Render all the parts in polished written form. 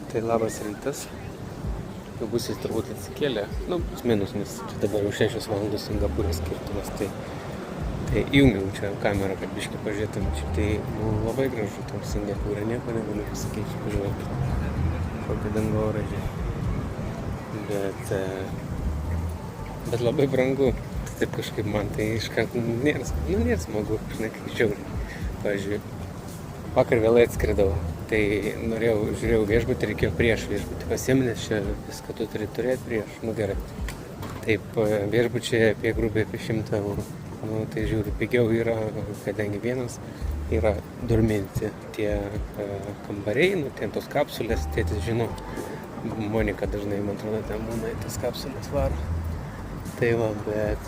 Tai labas rytas. Jau bus jis turbūt atsikėlė. Plus minus, nes čia dabar jau 6 valandos Singapūrės skirtumas. Tai įjungiau čia kamerą, kad biškį pažiūrėtum. Tai labai gražu tam Singapūrė. Nieko negaliu pasakyti, pažiūrėti. Kokie dangoraižiai. Bet labai brangu. Taip kažkaip man tai iškart nėra smagu, žinai, kaip žiauriai. Pavyzdžiui, vakar vėlai atskridau, tai žiūrėjau viešbutį, reikėjo prieš viešbutį pasiimti, nes čia viską tu turi turėti prieš, gerai. Taip, viešbučiai apie grubiai apie 100 eurų. Tai žiūriu, pigiau yra, kadangi vienas yra dorminti tie kambariai, ten tos kapsulės, tėtis žino, Monika dažnai, man atrodo, ten būna tas kapsulės varo. Tai va, bet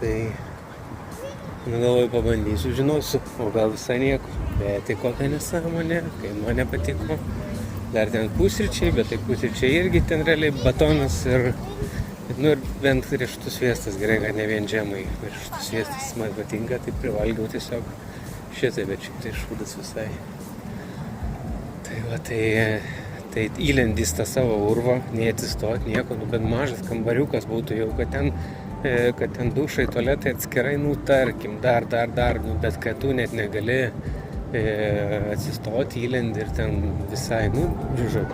galvoju pabandysiu, žinosiu, o gal visai nieko. Bet tai kokia nesąmonė, kai man nepatiko. Dar ten pusryčiai, bet tai pusryčiai irgi ten realiai batonas ir bent riešutų sviestas, gerai, kad ne vien džemai. Riešutų sviestas man patinka, tai privalgiau tiesiog šitai, bet šitai šūdas visai. Tai va, tai įlendys tą savo urvą, neatsistot nieko, bet mažas kambariukas būtų jau, kad ten dušai, tualetai atskirai, tarkim, dar, bet kad tu net negali atsistoti, įlendi ir ten visai, žodžiu,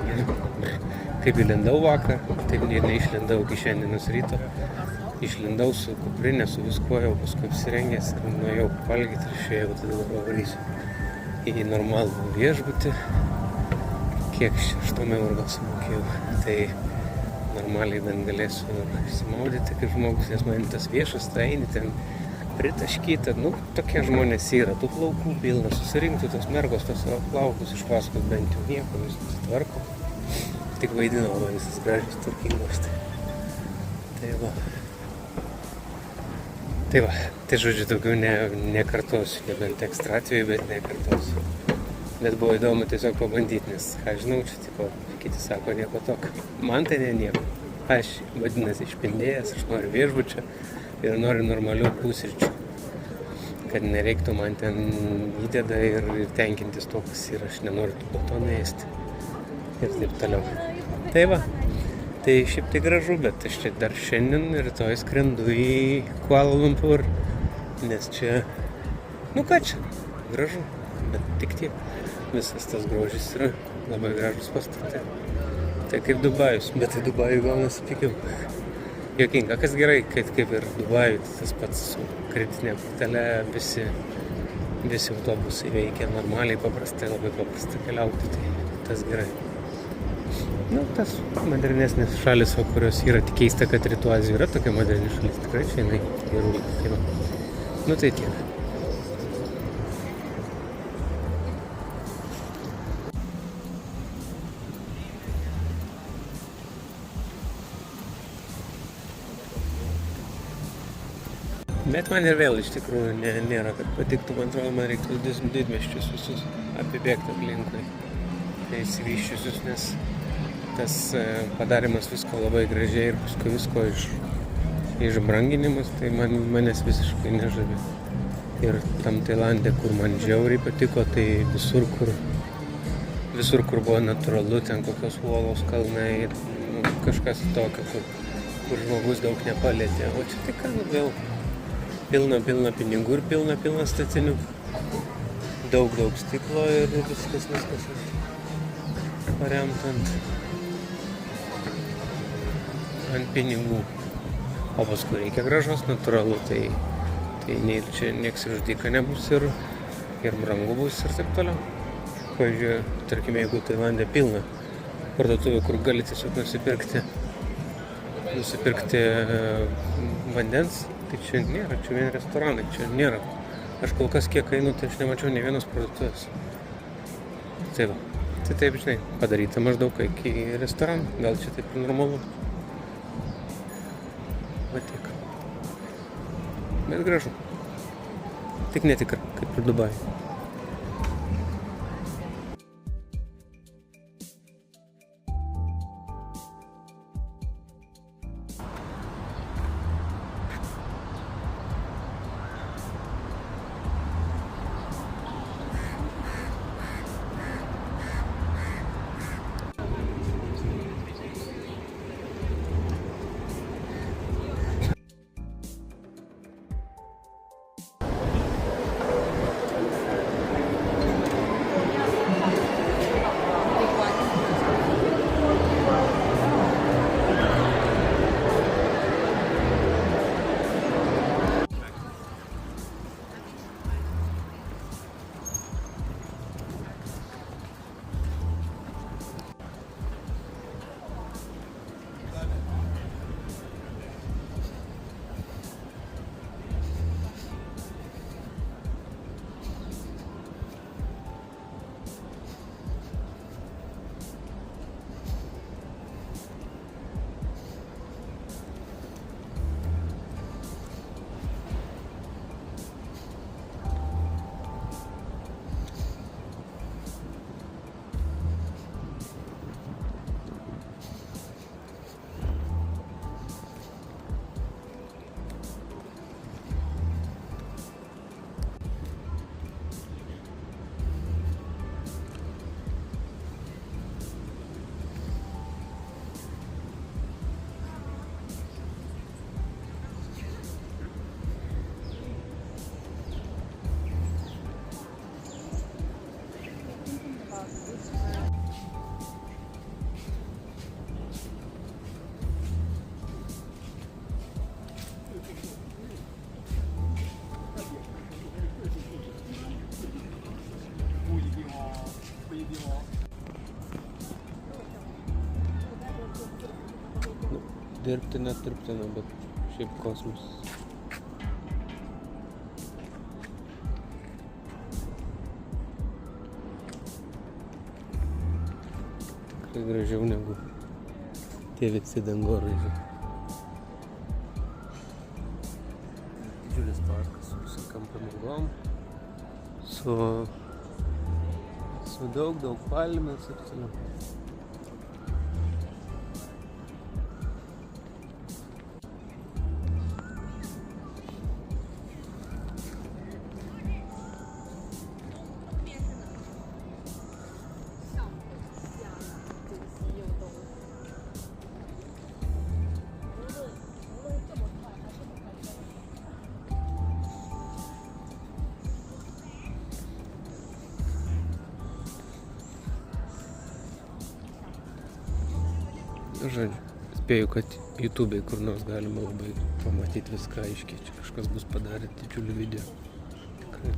kaip įlendau vakar, taip neišlendau iki šiandienos ryto, išlendau su kuprinė, su viskuo jau paskui apsirengęs ir nuėjau valgyti ir išėjau, tada dabar varysiu į normalų viešbutį, kiek 8 eurų gal sumokėjau, tai normaliai bent galėsiu išsimaudyti kaip žmogus, nes man tas viešas, tai eini ten pritaškyta, tokie žmonės yra, tų plaukų pilna, susirinktų tos mergos, tos plaukus iš paskos bent jau nieko, vis susitvarko, tik vaidino labai visas gražius tvarkingos. Tai va, žodžiu, daugiau nekartosiu, nebent ekstra atveju, bet nekartosiu. Bet buvo įdomu tiesiog pabandyti, nes, ką žinau, čia kiti sako nieko tokio. Man tai nieko. Aš vadinasi išpindėjęs, aš noriu viešbučio ir noriu normalių pusryčių. Kad nereiktų man ten įdeda ir tenkintis to, kas yra. Aš nenoriu tų batonų ėsti. Ir taip toliau. Tai va, tai šiaip tai gražu, bet aš čia dar šiandien ir rytoj skrendu į Kuala Lumpur. Nes čia, ką čia, gražu, bet tik tiek. Visas tas grožis yra labai gražus pastatai. Tai kaip Dubajus, bet tai Dubajų gal nesipikiau. Jokinga, kas gerai, kad kaip ir Dubajų, tas pats su kreditinė kortelė, visi autobusai veikia normaliai, paprastai, labai paprastai keliauti, tai tas gerai. Tas modernesnės šalis, kurios yra, tik keista, kad Rytų Azija yra tokia moderni šalis, tikrai čia jinai gerų lygų. Tai tiek. Bet man ir vėl iš tikrųjų nėra, kad patiktų, man atrodo, man reiktų didmiesčius visus apibėgti aplinkui, išsivyščiusius, nes tas padarimas visko labai gražiai ir paskui visko išbranginimas, tai manęs visiškai nežavi. Ir tam Tailande, kur man žiauriai patiko, tai visur, kur buvo natūralu, ten kokios uolos kalnai, kažkas tokio, kur žmogus daug nepalėtė. O čia tai ką, vėl pilna pinigų ir pilna statinių. Daug stiklo ir viskas paremta ant pinigų. O paskui reikia gražos, natūralu, tai čia nieks išdyka nebus ir brangu bus ir taip toliau. Pavyzdžiui, tarkime, jeigu Tailande pilna parduotuvė, kur gali tiesiog nusipirkti vandens, tai čia nėra, čia vien restoranai, čia nėra. Aš kol kas kiek einu, tai aš nemačiau ne vienos parduotuvės. Tai va, tai taip, žinai, padaryta maždaug iki restoranų, gal čia taip normalu. Va tiek. Bet gražu. Tik netikra, kaip ir Dubajuje. dirbtina, bet šiaip kosmosas. Tikrai gražiau negu tie visi dangoraižiai. Didžiulis parkas su visokiom pramogom, su daug palmės ir toliau. Žodžiu, spėju, kad YouTube'ai kur nors galima labai pamatyti viską aiškiai. Čia kažkas bus padarę didžiulį video. Tikrai.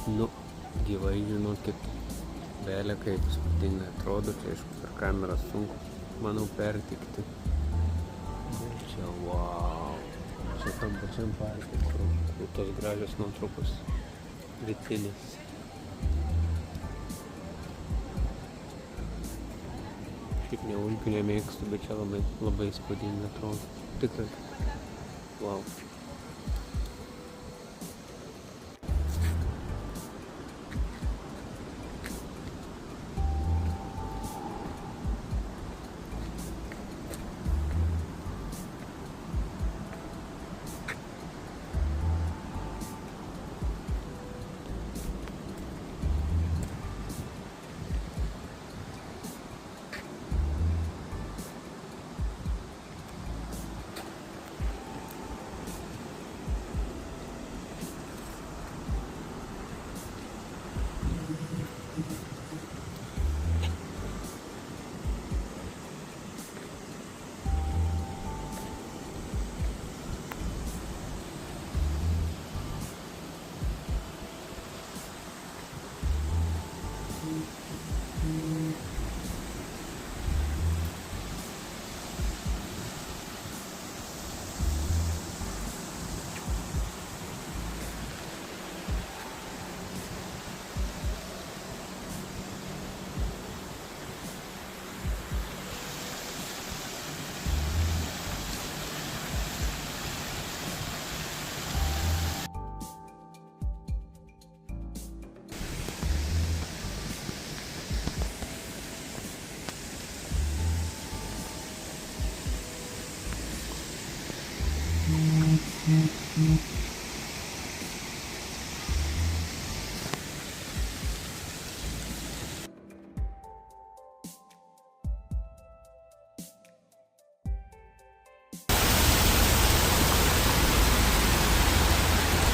Nu, gyvai žinokit, belė kaip įspūdingai atrodo, čia aišku per kamerą sunku, manau, pertikti. Bet čia, wow, čia tam pačiam parke, kur tos gražios nuotraukos rytinės. Šiaip neužgių nemėgstu, bet čia labai įspūdingai atrodo. Tikrai, wow.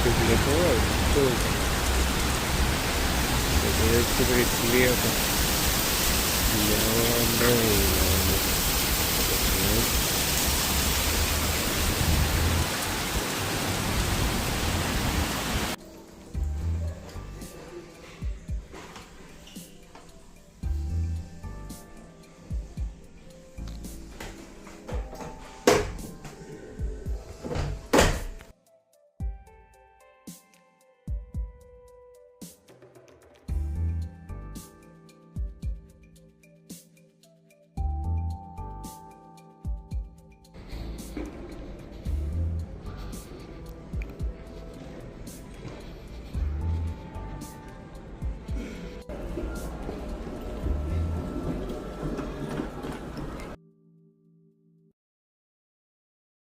Kaip Lietuvoj, šilta. Bet beveik tikrai lieka nelabai.